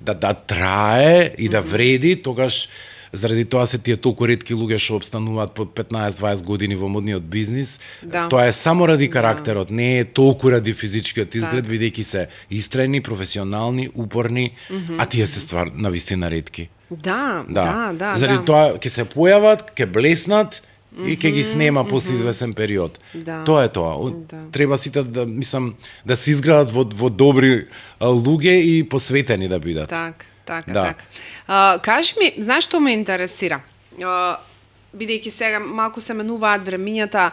да трае и да вреди, тогаш заради тоа се тие толку ретки луѓе што обстануваат по 15-20 години во модниот бизнис. Тоа е само ради карактерот, не е толку ради физичкиот изглед, бидејќи се истрајни, професионални, упорни, а тие се ствар навистина ретки. Заради тоа ќе се појават, ќе блеснат и ќе ги снема после извесен период. Тоа е тоа. Треба сите да се изградат во добри луѓе и посветени да бидат. Така. Кажи ми, знаеш што ме интересира? Бидејќи сега малку се менуваат времињата,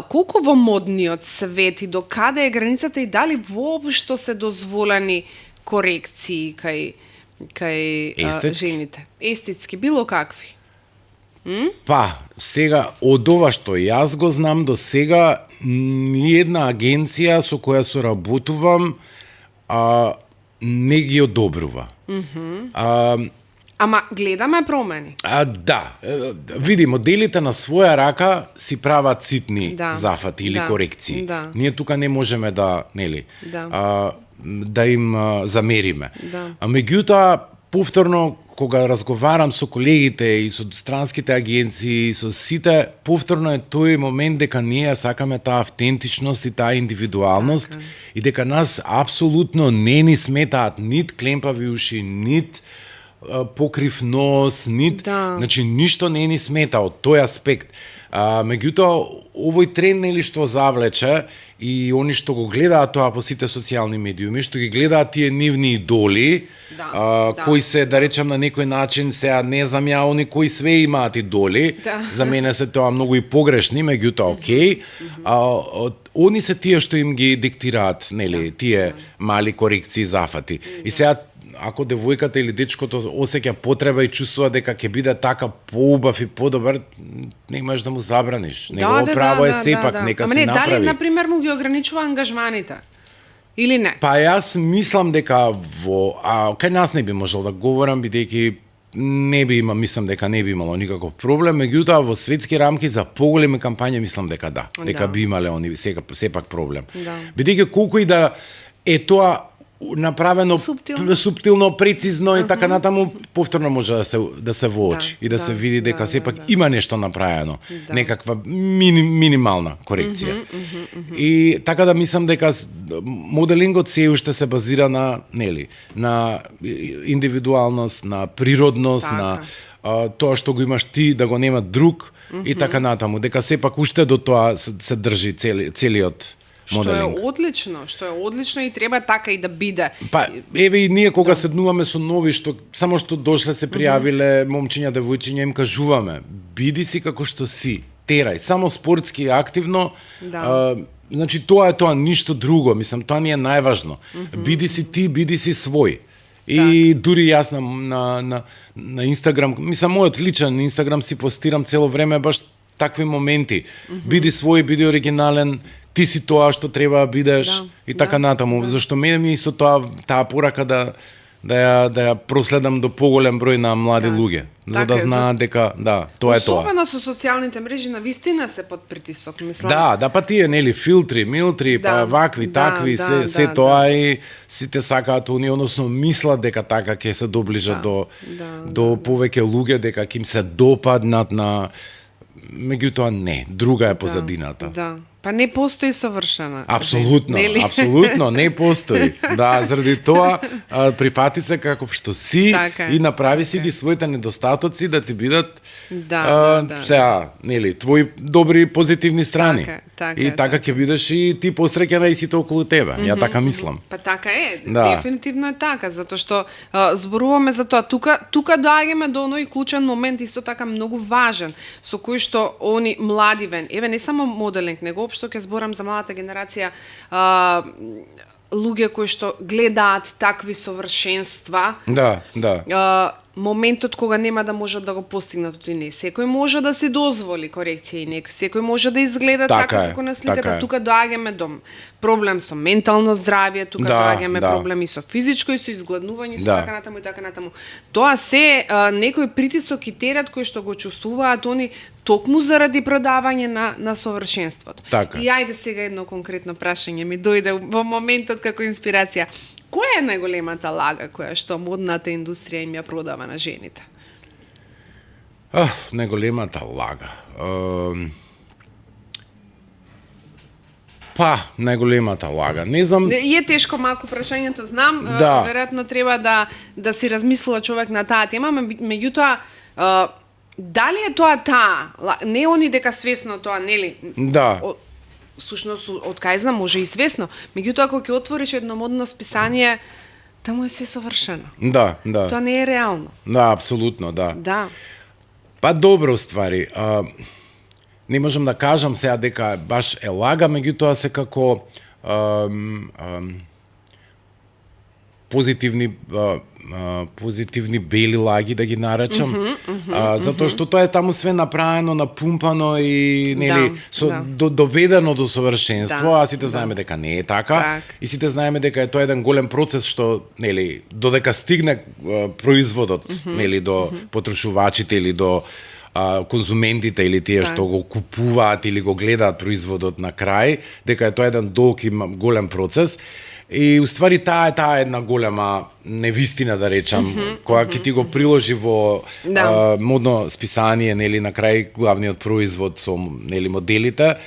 колку во модниот свет и до каде е границата и дали воопшто се дозволени корекции кај жените? Естетски, било какви? Па, сега, од ова што јас го знам до сега, ниедна агенција со која соработувам не ги одобрува. Ама гледаме промени. Да. Види, моделите на своја рака си прават ситни зафати или корекции. Ние тука не можеме да им замериме. Меѓутоа, повторно, кога разговарам со колегите и со странските агенции, со сите, повторно е тој момент дека ние сакаме таа автентичност и таа индивидуалност и дека нас апсолутно не ни сметаат нит клемпави уши, нит покрив нос, нит, значи ништо не ни смета од тој аспект. Меѓутоа, овој тренд нели што завлече и они што го гледаат тоа по сите социјални медиуми, што ги гледаат тие нивни идоли, кои се, да речем, на некој начин, сега не знам ја, они кои све имаат идоли, за мене се тоа многу и погрешни, меѓутоа, окей, они се тие што им ги диктираат, нели, тие мали корекции, зафати. И сега, ако девојката или дечкото осеќа потреба и чувствува дека ќе биде така поубав и подобар, не можеш да му забраниш. Негово право е сепак, нека си направи. Дали, например, му ги ограничува ангажманите? Или не? Па јас мислам дека кај нас не би можел да говорам, бидејќи мислам дека не би имало никаков проблем, меѓутоа во светски рамки за поголеми кампањи мислам дека дека би имале они сепак проблем. Бидејќи колку и да е тоа направено суптилно, прецизно и така натаму, повторно може да се воочи и да се види дека сепак има нешто направено, некаква минимална корекција. И така да мислам дека моделингот се уште се базира на индивидуалност, на природност, на тоа што го имаш ти да го нема друг и така натаму, дека сепак уште до тоа се држи целиот моделинг. Што е одлично и треба така и да биде. Па, еве и ние кога седнуваме со нови само што дошле се пријавиле момчиња, девојчиња, им кажуваме, биди си како што си, терај, само спортски активно, значи тоа е тоа, ништо друго, мислам, тоа ни е најважно. Биди си ти, биди си свој. И дури јас на Инстаграм, мислам, мојот личен Инстаграм си постирам цело време баш такви моменти. Биди свој, биди оригинален, ти си тоа што треба да бидеш и така натаму, зашто мене ми исто таа порака да ја проследам до поголем број на млади луѓе, за да знаат дека тоа е тоа. Особено со социјалните мрежи навистина се под притисок, мислам. Па тие нели филтри, милтри, па вакви, такви, се тоа и сите сакаат они, односно мислат дека така ќе се доближат до повеќе луѓе, дека ќе им се допаднат на, меѓутоа не, друга е позадината. Па не постои совршена. Апсолутно, не постои. Заради тоа прифати се каков што си и направи си ги своите недостатоци да ти бидат сега, нели, твои добри позитивни страни. И така ќе бидеш и ти посреќена и сите околу тебе. Ја така мислам. Па така е, дефинитивно е така, затоа што зборуваме за тоа. Тука доаѓаме до оној клучен момент, исто така многу важен, со кој што они млади еве не само моделинг, него што ќе зборам за младата генерација, луѓе кои што гледаат такви совршенства. Моментот кога нема да можат да го постигнат, и не секој може да си дозволи корекција и секој може да изгледа така како на сликата. Тука доаѓаме до проблем со ментално здравје, тука доаѓаме проблеми со физичко и со изгладнување, со така натаму и така натаму. Тоа се некој притисок и терет кој што го чувствуваат они токму заради продавање на совршенството. И ајде сега едно конкретно прашање ми дојде во моментот како инспирација. Која е најголемата лага која што модната индустрија им ја продава на жените? Најголемата лага. Најголемата лага. Не знам. Е тешко малку прашањето, знам. Веројатно треба да си размислува човек на таа тема, меѓутоа дали е тоа не они дека свесно тоа, нели? Всушност, од кај знам, може и свесно. Меѓутоа, ако ќе отвориш едно модно списание, таму е се совршено. Тоа не е реално. Апсолутно, Па добро ствари. Не можам да кажам сега дека баш е лага, меѓутоа се како позитивни бели лаги, да ги наречам, затоа што тоа е таму све направено, напумпано и доведено до совршенство, а сите знаеме дека не е така, и сите знаеме дека е тоа еден голем процес што, додека стигне производот, до потрошувачите или до конзументите или тие што го купуваат или го гледаат производот на крај, дека е тоа еден долг и голем процес. И уствари таа е една голема невистина, да речам, која ќе ти го приложи во модно списание, нели, на крај главниот производ со, нели, моделите,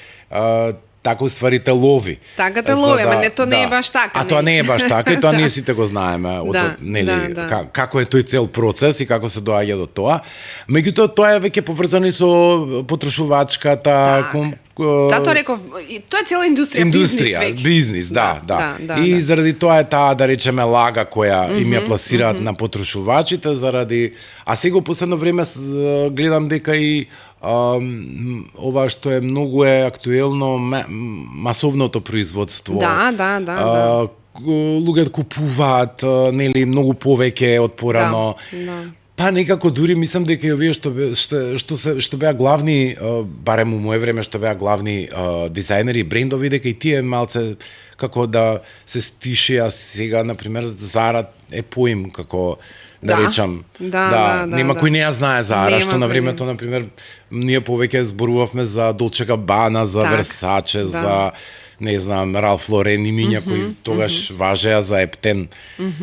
така уствари те лови. Така те лови, ама не, тоа не е баш така. А тоа не е баш така и тоа ние сите го знаеме, нели, како е тој цел процес и како се доаѓа до тоа. Меѓутоа тоа е веќе поврзано со потрошувачката, затоа реков, тоа е цела индустрија, бизнис, да. И заради тоа е таа, да речеме, лага која им ја пласираат на потрошувачите, заради... А сега последно време гледам дека и ова што е многу актуелно масовното производство. Да. Луѓето купуваат, нели, многу повеќе од порано. Па некако дури мислам дека и овие што беа главни, барем у мое време што беа главни дизајнери и брендови, дека и тие малце како да се стишеа сега, например, Зара е поим како да речам. Нема кој не ја знае Зара, што на времето, например, ние повеќе зборувавме за Dolce Gabbana, за Versace, за не знам, Ралф Лорен имиња кои тогаш важеа за Ептен.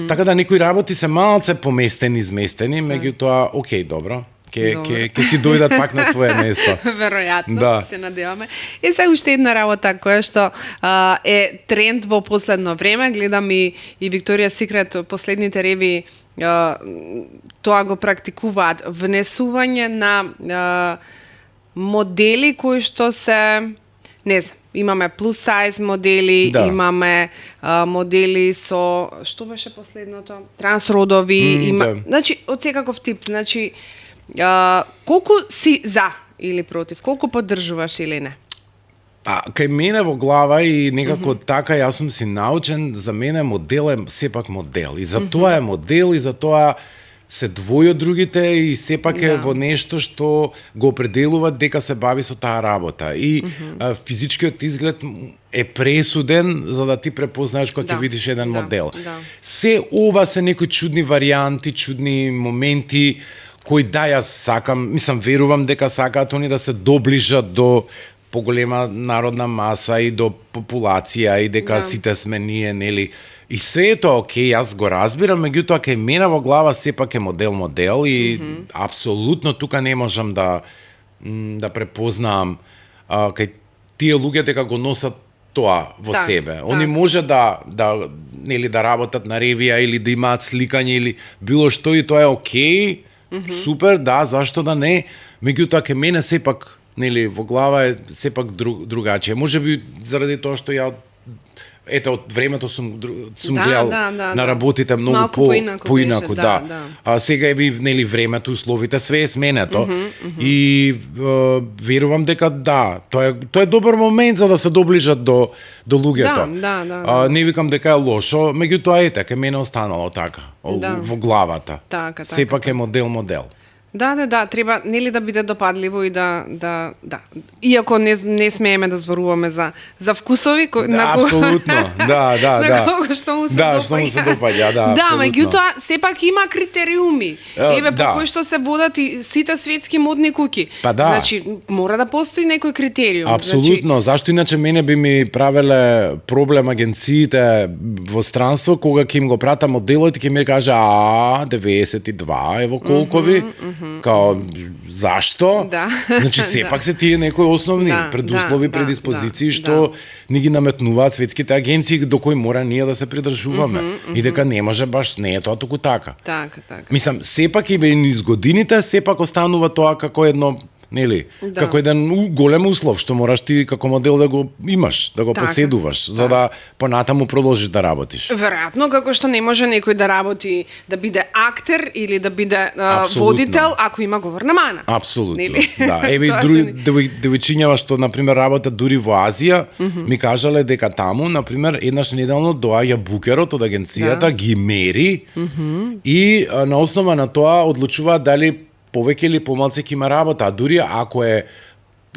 Така да некои работи се малце поместени, изместени, меѓутоа, окей, добро. Ќе си дојдат пак на свое место. Веројатно, се надеваме. И сега уште една работа која што е тренд во последно време, гледам и Victoria's Secret последните реви тоа го практикуваат, внесување на модели кои што се, не знам, имаме плюс сайз модели, имаме модели со, што беше последното? Трансродови, значи, од секаков тип, значи, колку си за или против, колку поддржуваш или не? Кај мене во глава и некако така јас сум си научен, за мене модел е сепак модел. И за тоа е модел и за тоа се двои од другите и сепак е во нешто што го определува дека се бави со таа работа. И физичкиот изглед е пресуден за да ти препознаеш кога ќе видиш еден модел. Се ова се некои чудни варијанти, чудни моменти кои јас сакам, мислам, верувам дека сакаат они да се доближат до поголема народна маса и до популација и дека сите сме ние, нели. И се е тоа окей, јас го разбирам, меѓутоа кај мене во глава сепак е модел и апсолутно тука не можам да препознаам кај тие луѓе дека го носат тоа во себе. Они може да нели да работат на ревија или да имаат сликање или било што и тоа е окей, супер, зашто да не, меѓутоа кај мене сепак, нели, во глава е сепак другачие. Може би заради тоа што ја од времето сум гледал на работите многу поинаку, А сега е нели времето, условите, све е сменето. И верувам дека тоа е добар момент за да се доближат до луѓето. Не викам дека е лошо, меѓутоа кај мене останало така во главата. Сепак е модел. Да, треба нели да биде допадливо и да. Иако не смееме да зборуваме за вкусови апсолутно. На кого што му се допаѓа. Меѓутоа сепак има критериуми. По кои што се водат и сите светски модни куќи. Значи мора да постои некој критериум. Апсолутно. Зашто иначе мене би ми правеле проблем агенциите во странство кога ќе им го прата моделот и ќе ми каже 92 ево колку ви. Као, зашто? Значи, сепак се тие некои основни предуслови, предиспозиции што ни ги наметнуваат светските агенции до кои мора ние да се придржуваме. И дека не може баш, не е тоа туку така. Мислам, сепак и низ годините, сепак останува тоа како едно, нели, како еден голем услов што мораш ти како модел да го имаш, да го поседуваш, за да понатаму продолжиш да работиш. Веројатно, како што не може некој да работи, да биде актер или да биде водител, ако има говорна мана. Апсолутно, Еве и девојчињава што, например, работат дури во Азија, ми кажале дека таму, например, еднаш неделно доаѓа букерот од агенцијата, ги мери и на основа на тоа одлучуваат дали повеќе или помалку ќе има работа, а дури ако е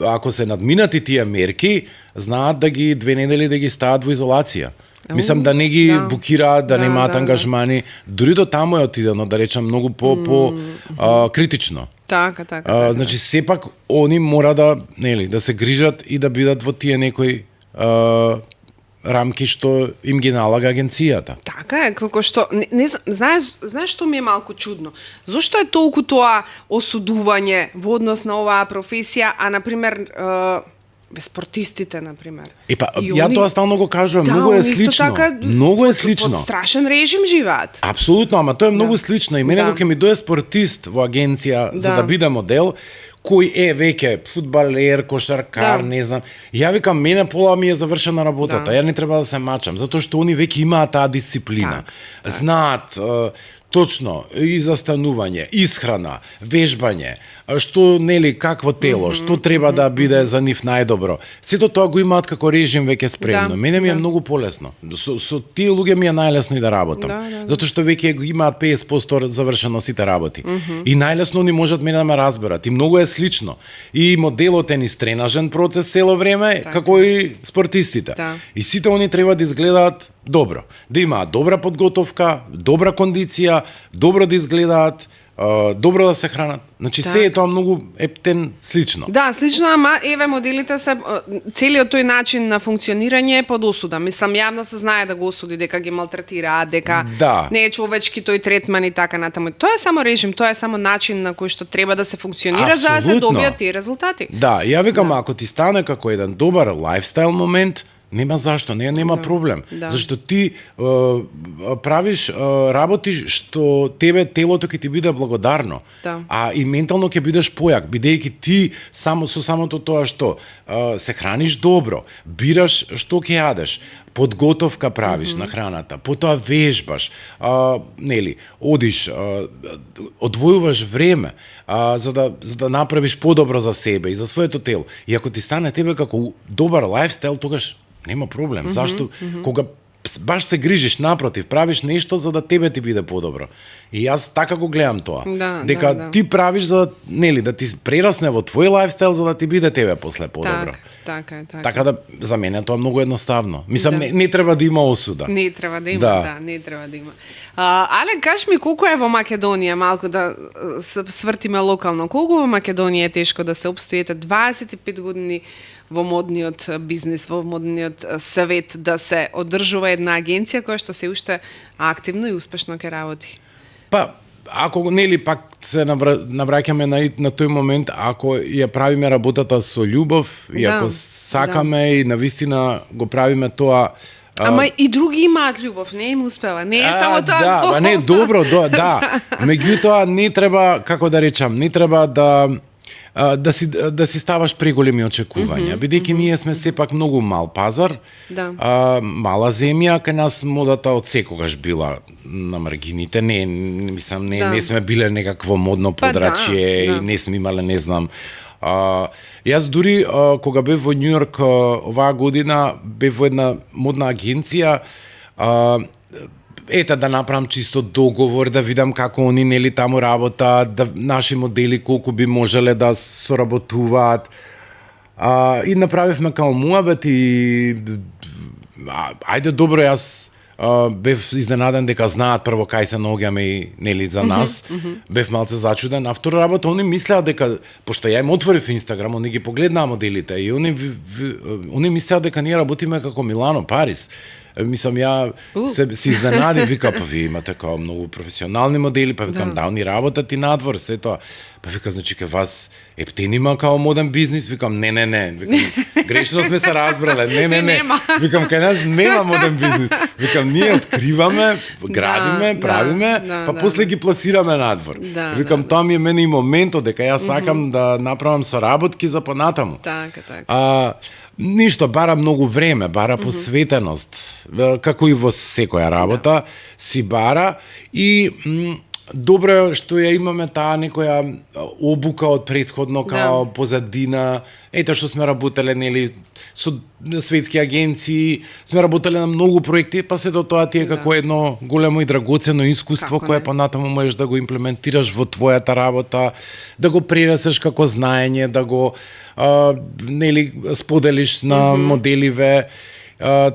ако се надминати тие мерки, знаат да ги 2 недели да ги стават во изолација. Мислам да не ги букираат, да немаат ангажмани, дури до таму е отидено, да речам, многу по критично. Така. Значи сепак они мора да се грижат и да бидат во тие некои рамки што им ги налага агенцијата. Така е, како што не знаеш што ми е малку чудно. Зошто е толку тоа осудување во однос на оваа професија, а на пример спортистите, например. Ја тоа стално го кажувам, многу е слично. Многу е слично. Под страшен режим живеат. Апсолутно, ама тоа е многу слично. И мене кога ќе ми дое спортист во агенција за да биде модел, кој е веќе фудбалер, кошаркар, не знам. Ја викам, мене пола ми е завршена работата. Ја не треба да се мачам, затоа што они веќе имаат таа дисциплина. Знаат точно и застанување, исхрана, вежбање, што нели какво тело, што треба да биде за нив најдобро. Сето тоа го имаат како режим веќе спремно. Мене ми е многу полесно. Со тие луѓе ми е најлесно и да работам. Затоа што веќе го имаат 50% завршено сите работи. И најлесно они можат мене да ме разберат. И многу е слично. И моделот е низ тренажен процес цело време, како и спортистите. И сите они треба да изгледаат добро. Да имаат добра подготовка, добра кондиција, добро да изгледаат, добро да се хранат. Значи се е тоа многу ептен слично. Да, слично, ама еве моделите се целиот тој начин на функционирање е под осуда. Мислам, јавно се знае да го осуди дека ги малтретираат, дека не е човечки тој третман и така натаму. Тоа е само режим, тоа е само начин на кој што треба да се функционира за да се добијат тие резултати. Да, ја викам ако ти стане како еден добар лајфстайл момент, нема зашто, нема проблем. Зашто ти правиш, работиш што тебе телото ќе ти биде благодарно. А и ментално ќе бидеш појак, бидејќи ти со самото тоа што се храниш добро, бираш што ќе јадеш, подготовка правиш на храната, потоа вежбаш, одиш, одвојуваш време за да направиш подобро за себе и за своето тело. И ако ти стане тебе како добар лајфстайл, тогаш нема проблем. Зашто кога баш се грижиш, напротив, правиш нешто за да тебе ти биде подобро. И јас така го гледам тоа. Дека ти правиш за да ти прерасне во твој лајфстайл за да ти биде тебе после подобро. Така да за мене тоа многу едноставно. Мислам не треба да има осуда. Не треба да има, не треба да има. Але кажи ми колку е во Македонија, малку да свртиме локално. Колку во Македонија е тешко да се обстоите 25 години во модниот бизнис, во модниот свет, да се одржува една агенција која што се уште активно и успешно ќе работи? Ако пак се навраќаме на тој момент, ако ја правиме работата со љубов и ако сакаме и навистина го правиме тоа. Ама и други имаат љубов, не им успева. Не е само тоа. Не, добро, да. Меѓутоа не треба, како да речам, не треба да си ставаш преголеми очекувања, бидејќи ние сме сепак многу мал пазар, мала земја, кај нас модата од секогаш била на маргините, не сме биле некакво модно подрачје и не сме имале, не знам. Јас дури кога бев во Њујорк оваа година, бев во една модна агенција, да направам чисто договор, да видам како они таму работат, да наши модели колку би можеле да соработуваат. И направивме као муабет и ајде добро, јас бев изненаден дека знаат прво кај се наоѓаме и за нас. Бев малце зачуден, а втора работа они мислеа дека пошто ја им отворив Инстаграм, они ги погледнаа моделите и они мислеа дека ние работиме како Милано, Париз. Мислам, ја се изненади, вика, вие имате као многу професионални модели, викам, они работат и надвор, се тоа. Вика, значи, ке вас ептен има као моден бизнис? Викам, не. Викам, грешно сме се разбрале. Не. Викам, кај нас нема моден бизнис. Викам, ние откриваме, градиме, правиме, после ги пласираме надвор. Викам, тоа ми е мене и моментот дека јас сакам да направам соработки за понатаму. Така. Ништо, бара многу време, бара посветеност, како и во секоја работа, си бара и добро е што ја имаме таа некоја обука од претходно као позадина. Ето што сме работеле нели со светски агенции, сме работеле на многу проекти, па се до тоа ти е како едно големо и драгоцено искуство кое понатаму можеш да го имплементираш во твојата работа, да го пренесеш како знаење, да го нели споделиш на моделиве.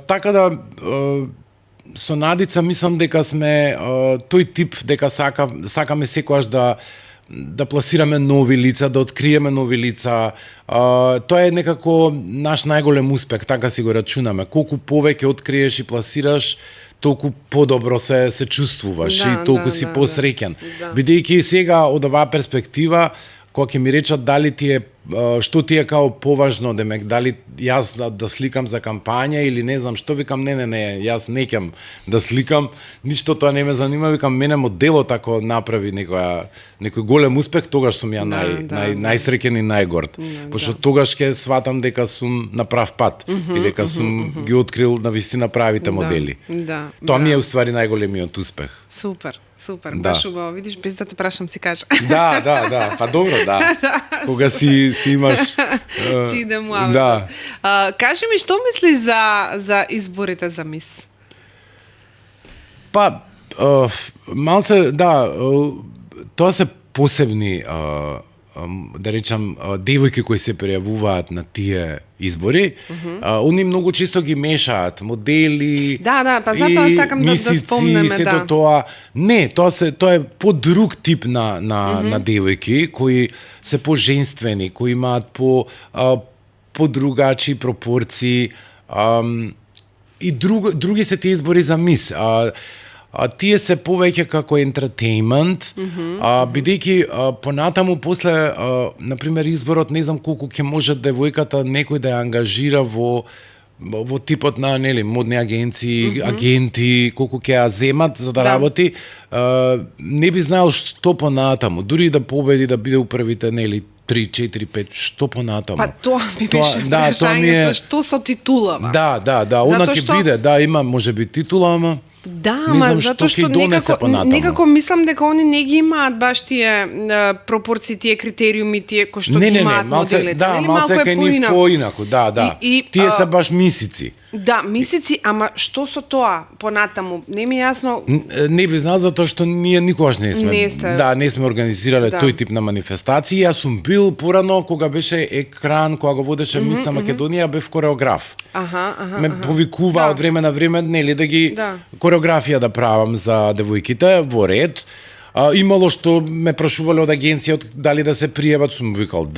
Така да со Надица мислам дека сме тој тип дека сакаме секогаш да пласираме нови лица, да откриеме нови лица. Тоа е некако наш најголем успех, така си го рачунаме. Колку повеќе откриеш и пласираш, толку подобро се чувствуваш и толку си посреќен. Бидејќи сега од оваа перспектива, кога ќе ми речат дали ти е што ти е као поважно, демек дали јас да сликам за кампања или не знам што, викам не, јас не ќам да сликам, ништо тоа не ме занима, викам мене моделот ако направи некој голем успех, тогаш сум ја најсреќен и најгорд. Пошто тогаш ќе сватам дека сум на прав пат и дека сум ги открил навистина правите модели. Тоа ми е уствари најголемиот успех. Супер, баш убаво. Видиш, без да те прашам си кажа. Да, па добро, да. Кога си имаш... Си идем муавето. Кажи ми, што мислиш за изборите за мис? Па, малце, тоа се посебни, да речам, девојки кои се пријавуваат на тие избори, они многу чисто ги мешаат модели, па затоа сакам да спомнеме, сето тоа. Не, тоа е по-друг тип на девојки кои се по-женствени, кои имаат по-другачи пропорции, и други се тие избори за мис. Тие се повеќе како ентертејмент, бидејќи понатаму после, например, изборот, не знам колку ќе може девојката некој да ја ангажира во типот на модни агенции, агенти, колку ќе ја земат за да работи, не би знаел што понатаму, дури да победи, да биде у првите 3, 4, 5, што понатаму? Па тоа ми беше прашањето, што со титулава? Да, она ќе биде, има можеби титула, ама ама затоа што некако мислам дека они не ги имаат баш тие пропорции, тие критериуми, тие кои што ги имаат моделите. Да, малце кај нив поинаку, тие се баш мисици. Да, мисици, ама што со тоа понатаму? Не ми е јасно. Не би знал затоа што ние никогаш не сме организирале тој тип на манифестации. Јас сум бил порано кога беше екран, кога го водеше Мис на Македонија, бев кореограф. Ме повикува од време на време, да ги кореографија да правам за девојките во ред. Имало што ме прашувале од агенцијата дали да се пријават, сум викал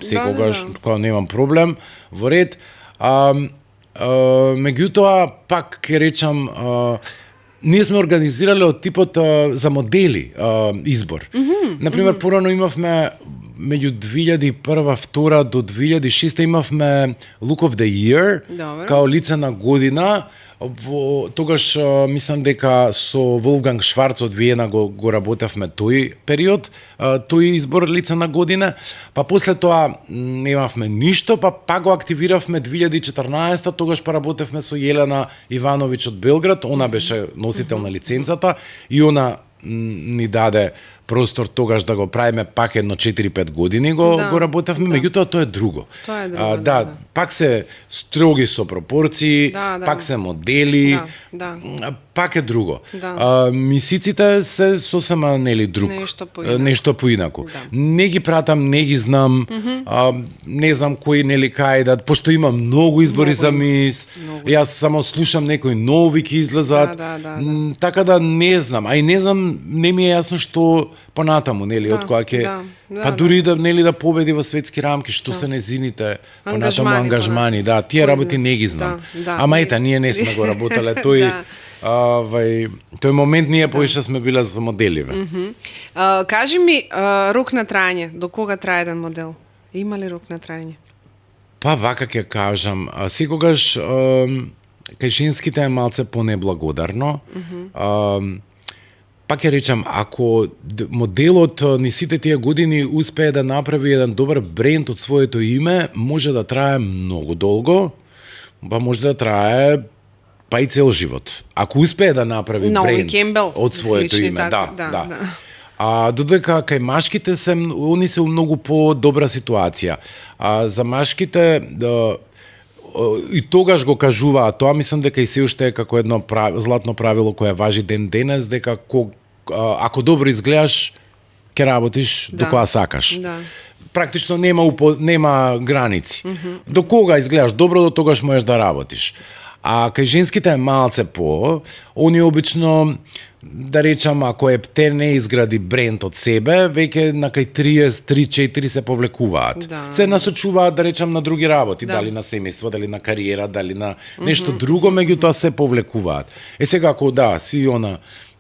секогаш, кога немам проблем, во ред. Меѓутоа, пак ќе речам, ние сме организирале од типот за модели избор. Например, порано имавме меѓу 2001-2002 до 2006 имавме Look of the Year, као лице на година. Тогаш мислам дека со Волфганг Шварц од Виена го работевме тој период, тој избор лице на година, па после тоа немавме ништо, па пак го активиравме 2014, тогаш поработевме со Јелена Ивановиќ од Белград, она беше носител на лиценцата и она ни даде простор тогаш да го правиме пак едно 4-5 години го работевме, меѓутоа тоа е друго. Пак се строги со пропорции, пак се модели, пак е друго. Мисиците се сосема друг, нешто поинаку. Не ги пратам, не ги знам, не знам кои кај пошто има многу избори за мис, јас само слушам некои нови ќе излезат, така да не знам, а и не знам, не ми е јасно што понатаму, од која ќе па дури да победи во светски рамки, што се незините понатаму ангажмани, тие работи не ги знам. Ама ета, ние не сме го работеле тој момент ние поише сме биле за моделиве. Кажи ми, рок на трајање, до кога трае еден модел? Има ли рок на трајање? Па вака ќе кажам, секогаш кај женските е малце понеблагодарно. Пак ќе речам, ако моделот ни сите тие години успее да направи еден добар бренд од своето име, може да трае многу долго, па може да трае па и цел живот. Ако успее да направи бренд од своето име, А додека кај машките они се у многу по-добра ситуација. А за машките и тогаш го кажуваат тоа, мислам дека и се уште е како едно златно правило кое важи ден денес, дека ако добро изгледаш, ќе работиш до кога сакаш. Да. Практично нема граници. До кога изгледаш добро, до тогаш можеш да работиш. А кај женските е малце они обично, да речам, ако те не изгради бренд од себе, веќе на кај 33-4 се повлекуваат. Да. Се насочуваат, да речам, на други работи, дали на семејство, дали на кариера, дали на нешто друго, меѓутоа се повлекуваат. Сега ако си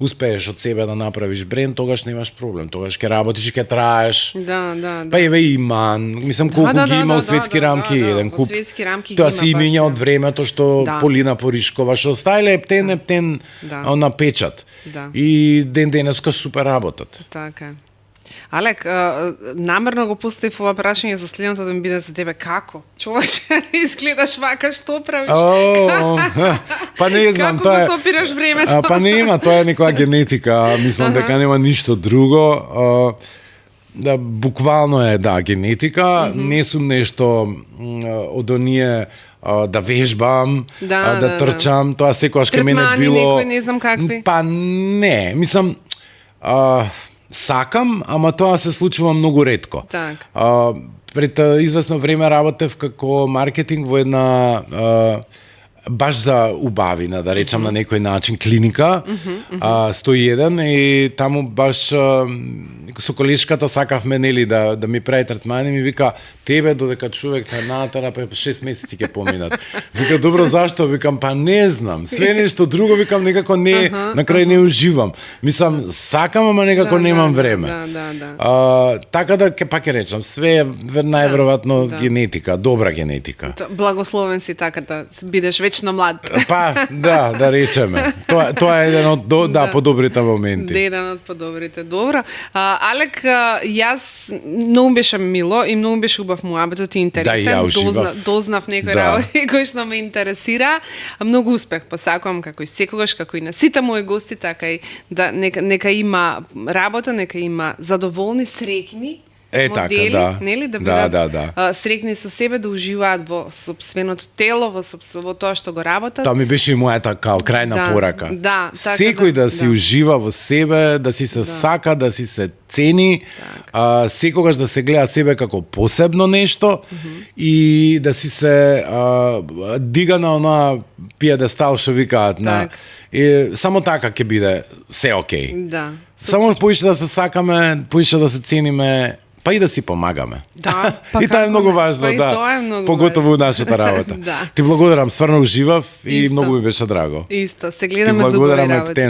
успееш од себе да направиш бренд, тогаш немаш проблем. Тогаш ќе работиш и ќе траеш. Да. Па еве Иман, мислам колку ги има од светски рамки, еден куп. Светски рамки тоа се имиња од времето што Полина Поришкова што оставиле ептен на печат. Да. И ден денеска супер работат. Така. Алек, намерно го поставив ова прашање за следното да ми биде за тебе како? Човече, изгледаш вака, што правиш? Па не знам, како го сопираш времето? Па нема, тоа е некоја генетика, мислам дека нема ништо друго. Да, буквално е генетика, не сум нешто од оние да вежбам, да трчам, тоа секогаш кај мене било. Некој, не знам какви. Па не, мислам сакам, ама тоа се случува многу ретко. Так. Пред известно време работев како маркетинг во една баш за убавина, да речам на некој начин, клиника, 101, и таму баш со колешката сакавме, нели, да ми прави третмани, ми вика, тебе додека човек те натера, па 6 месеци ќе поминат. Вика, добро, зашто? Викам, па не знам, све нешто друго, викам, некако не, на крај не уживам. Мислам, сакам, ама некако немам време. Така да, па ќе речам, све е најверојатно генетика, добра генетика. Благословен си така да бидеш вечно млад. Па, да речеме. Тоа е еден од подобрите моменти. Еден од подобрите. Добро. Алек, јас многу беше мило и многу беше убав муабетот и интересен. Дознав некои работи кои што ме интересира. Многу успех посакувам како и секогаш, како и на сите мои гости, така и нека има работа, нека има задоволни, среќни модели, така, нели, да бидат среќни со себе, да уживаат во сопственото тело, во тоа што го работат. Тоа ми беше и мојата крајна порака. Така, секој да си ужива во себе, да си се сака, да си се цени, секогаш да се гледа себе како посебно нешто и да си се дига на онаа пиедестал што викаат на. Само така ќе биде се окей. Да. Само поише да се сакаме, поише да се цениме, па и да си помагаме. Да, и тоа е многу важно, поготово у нашата работа. Ти благодарам, стварно уживав и многу ми беше драго. Исто, се гледаме за убави работи.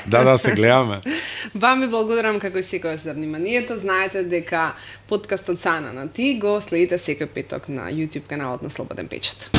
Да, се гледаме. Вам ви благодарам како и секој за вниманието. Знаете дека подкастот Сана на ти го следите секој петок на YouTube каналот на Слободен печат.